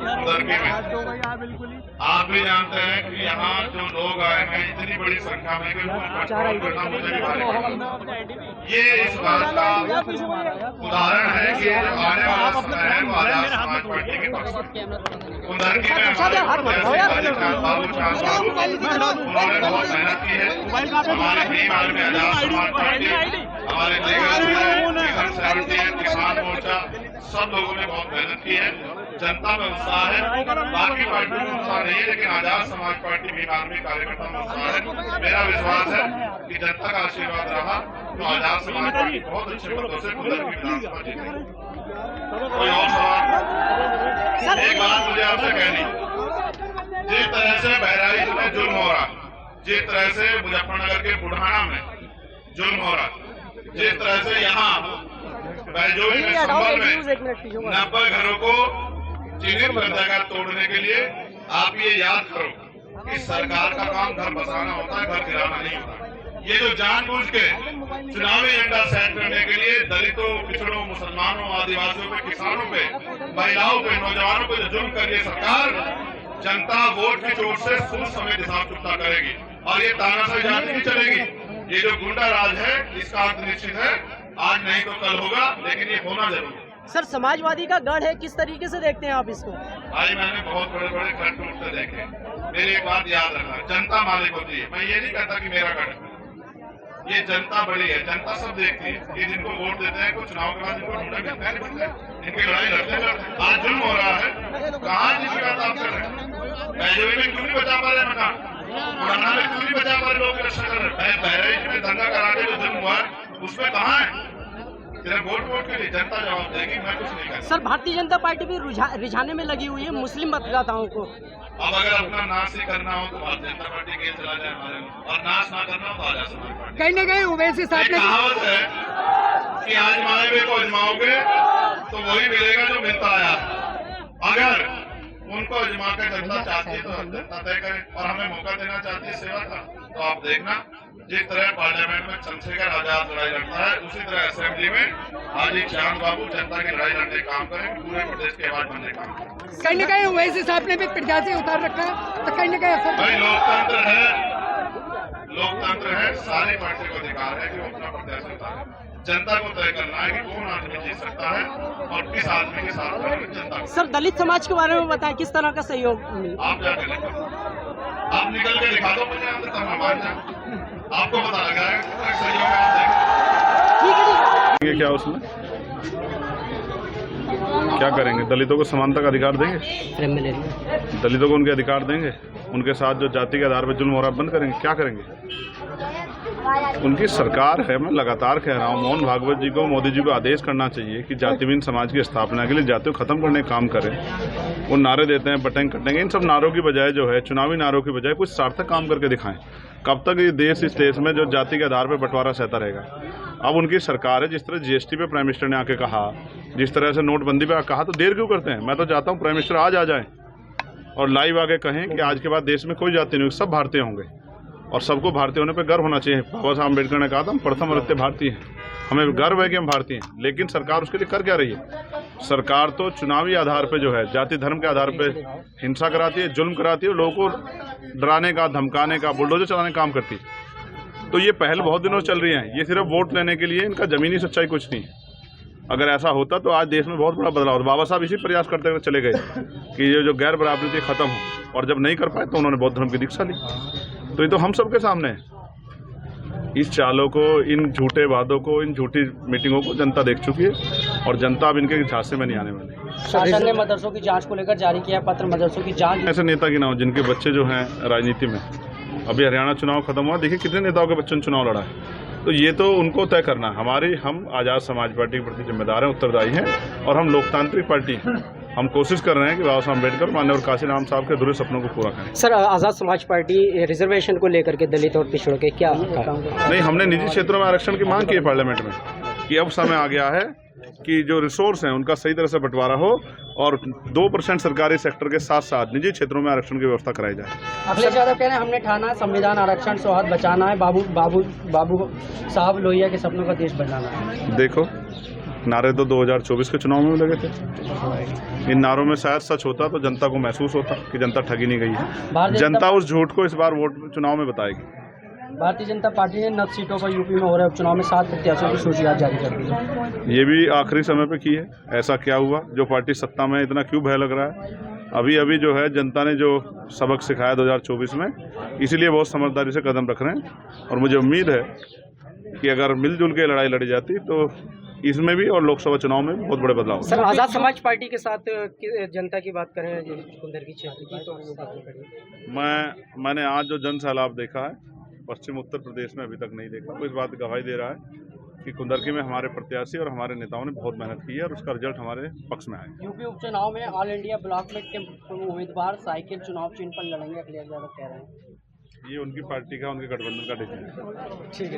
कुंदरकी में। आप भी जानते हैं कि यहाँ जो लोग आए हैं इतनी बड़ी संख्या में कि मुझे भी ये इस बात का उदाहरण है कि आने वाला समय है वो आजाद समाज पार्टी के पक्ष में। कुंदरकी में उन्होंने बहुत मेहनत की है। हमारे भीम आर्मी आजाद समाज पार्टी, हमारे किसान मोर्चा, सब लोगों ने बहुत मेहनत की है। जनता में उत्साह है, बाकी पार्टियों में उत्साह नहीं है, लेकिन आजाद समाज पार्टी भीम आर्मी कार्यकर्ता में उत्साह है। मेरा विश्वास है कि जनता का आशीर्वाद रहा तो आजाद समाज पार्टी बहुत अच्छे पदों से कुंदरकी विधानसभा जीतेगी। कोई और सवाल? एक बात मुझे आपसे कहनी, जिस तरह से बहराइच में जुल्म हो रहा, जिस तरह से मुजफ्फरनगर के बुढ़ाना में जुल्म हो रहा, जिस तरह से यहाँ बैजोई में संभल में 90 घरों को चिन्हित कर देगा तोड़ने के लिए, आप ये याद करो कि सरकार का काम घर बसाना होता है, घर गिराना नहीं होता। ये जो जानबूझ के चुनावी एजेंडा सेट करने के लिए दलितों, पिछड़ों, मुसलमानों, आदिवासियों पे, किसानों पे, महिलाओं पे, नौजवानों पे जो जुल्म कर रही है सरकार, जनता वोट की चोट से सूद समेत हिसाब चुकता करेगी और ये तानाशाही जारी नहीं चलेगी। ये जो गुंडा राज है इसका अंत निश्चित है, आज नहीं तो कल होगा, लेकिन ये होना जरूर। सर, समाजवादी का गढ़ है, किस तरीके से देखते हैं आप इसको? भाई मैंने बहुत बड़े बड़े गढ़ टूटते देखे। मेरी एक बात याद रखना, जनता मालिक होती है। मैं ये नहीं कहता कि मेरा गढ़, ये जनता बड़ी है, जनता सब देखती है कि जिनको वोट देते हैं, कुछ चुनाव के बाद इनको ढूंढा मिलता है, इनकी लड़ाई लड़ते हैं। आज जुल्म हो रहा है, कहाँ जिसकी बात आप कर रहे हैं? बैजोई में क्यों नहीं बचा पा रहे मकान, पुराना में क्यों नहीं बचा पा रहे लोग की रक्षा कर रहे हैं? बहराइच में दंगा करा के जो जुल्म हुआ है उसमें कहाँ है? वोट के लिए जनता जवाब देगी, मैं कुछ नहीं कहता। सर, भारतीय जनता पार्टी भी रिझाने में लगी हुई है मुस्लिम मतदाताओं को। अब अगर अपना नाश ही करना हो तो भारतीय जनता पार्टी के चला जाए हमारे में, और नाश ना करना हो तो आजाद समाज पार्टी। कहीं न कहीं ओवैसी साहब ने कहावत है कि आजमाए हुए को आजमाओगे तो वही मिलेगा जो मिलता आया। अगर उनको आजमा कर जनता चाहती है तो जनता तय करे, और हमें मौका देना चाहती है सेवा का, तो आप देखना जिस तरह पार्लियामेंट में चंद्रशेखर आजाद लड़ाई लड़ता है, उसी तरह असेंबली में हाजी चांद बाबू जनता की लड़ाई लड़ने काम करें, पूरे प्रदेश के आवाज बनने काम करें। कहीं न कहीं ओवैसी साहब ने भी प्रत्याशी उतार रखा है, तो कहीं न कहीं भाई लोकतंत्र है, सारी पार्टी को अधिकार है कि वो अपना प्रत्याशी उतारे। जनता को तय करना है कि कौन आदमी जीत सकता है और किस आदमी के साथ जनता को। सर, दलित समाज के बारे में बताएं, किस तरह का सहयोग मिला? आप जाके लिखो, आप निकल के दिखा दो मुझे, अंदर तक मान जाए, आपको पता लगा है सहयोग है, आप देखें। क्या उसमें क्या करेंगे? दलितों को समानता का अधिकार देंगे? दलितों को उनके अधिकार देंगे? उनके साथ जो जाति के आधार पर जुल्म हो रहा बंद करेंगे? क्या करेंगे? उनकी सरकार है, मैं लगातार कह रहा हूँ, मोहन भागवत जी को, मोदी जी को आदेश करना चाहिए कि जातिहीन समाज की स्थापना के लिए जातियों को खत्म करने का काम करें। वो नारे देते हैं बटेंगे कटेंगे, इन सब नारों की बजाय जो है, चुनावी नारों की बजाय कुछ सार्थक काम करके दिखाएं। कब तक ये देश इस देश में जो जाति के आधार पर बंटवारा सहता रहेगा? अब उनकी सरकार है, जिस तरह जीएसटी पे प्राइम मिनिस्टर ने आके कहा, जिस तरह से नोटबंदी पे कहा, तो देर क्यों करते हैं? मैं तो चाहता हूँ प्राइम मिनिस्टर आज आ जाए और लाइव आके कहें कि आज के बाद देश में कोई जाति नहीं, सब भारतीय होंगे और सबको भारतीय होने पे गर्व होना चाहिए। बाबा साहब अम्बेडकर ने कहा था हम प्रथम अद्वितीय भारतीय हैं, हमें गर्व है कि हम भारतीय हैं। लेकिन सरकार उसके लिए कर क्या रही है? सरकार तो चुनावी आधार पे जो है, जाति धर्म के आधार पे हिंसा कराती है, जुल्म कराती है, लोगों को डराने का, धमकाने का, बुलडोजर चलाने का काम करती है। तो ये पहल बहुत दिनों से चल रही है, ये सिर्फ वोट लेने के लिए, इनका जमीनी सच्चाई कुछ नहीं है। अगर ऐसा होता तो आज देश में बहुत बड़ा बदलाव होता। बाबा साहब इसी प्रयास करते हुए चले गए कि ये जो गैर बराबरी थी खत्म हो, और जब नहीं कर पाए तो उन्होंने बौद्ध धर्म की दीक्षा ली। तो ये तो हम सबके सामने है। इस चालों को, इन झूठे वादों को, इन झूठी मीटिंगों को जनता देख चुकी है और जनता अब इनके झांसे में नहीं आने वाली। शासन ने मदरसों की जांच को लेकर जारी किया पत्र, मदरसों की जांच। ऐसे नेता की ना हो जिनके बच्चे जो हैं राजनीति में, अभी हरियाणा चुनाव खत्म हुआ, देखिए कितने नेताओं के बच्चों ने चुनाव लड़ा है। तो ये तो उनको तय करना है। हम आज़ाद समाज पार्टी के प्रति जिम्मेदार हैं, उत्तरदायी हैं, और हम लोकतांत्रिक पार्टी हैं। हम कोशिश कर रहे हैं कि बाबा साहब अम्बेडकर, माननीय काशीराम साहब के अधूरे सपनों को पूरा करें। सर, आज़ाद समाज पार्टी रिजर्वेशन को लेकर के दलित और पिछड़ों के क्या नहीं, हमने निजी क्षेत्रों में आरक्षण की मांग की है पार्लियामेंट में कि अब समय आ गया है कि जो रिसोर्स हैं उनका सही तरह से बंटवारा हो और 2% सरकारी सेक्टर के साथ साथ निजी क्षेत्रों में आरक्षण की व्यवस्था कराई जाए। अखिलेश यादव कह रहे हैं हमने ठाना संविधान, आरक्षण, सौहार्द बचाना है, बाबू साहब लोहिया के सपनों का देश बनाना है। देखो, नारे तो 2024 के चुनाव में भी लगे थे। इन नारों में शायद सच होता तो जनता को महसूस होता कि जनता ठगी नहीं गई है। जनता उस झूठ को इस बार वोट चुनाव में बताएगी। भारतीय जनता पार्टी ने 9 सीटों पर यूपी में हो रहे उपचुनाव में 7 प्रत्याशियों की सूची आज जारी कर दी है। ये भी आखिरी समय पे की है। ऐसा क्या हुआ जो पार्टी सत्ता में इतना क्यों भय लग रहा है? अभी जो है जनता ने जो सबक सिखाया 2024 में, इसीलिए बहुत समझदारी से कदम रख रहे हैं। और मुझे उम्मीद है कि अगर मिलजुल के लड़ाई लड़ी जाती तो इसमें भी और लोकसभा चुनाव में बहुत बड़े बदलाव। सर, आज़ाद समाज पार्टी के साथ जनता की बात करें कुंदर की क्षेत्र की, तो मैंने आज जो जन सैलाब देखा है पश्चिम उत्तर प्रदेश में अभी तक नहीं देखा। वो इस बात गवाही दे रहा है कि कुंदरकी में हमारे प्रत्याशी और हमारे नेताओं ने बहुत मेहनत की है और उसका रिजल्ट हमारे पक्ष में आया। यूपी उपचुनाव में ऑल इंडिया ब्लॉक में उम्मीदवार साइकिल चुनाव चिन्ह पर लड़ेंगे, अखिलेश यादव कह रहे हैं। ये उनकी पार्टी का, उनके गठबंधन का डिसीजन है। ठीक है।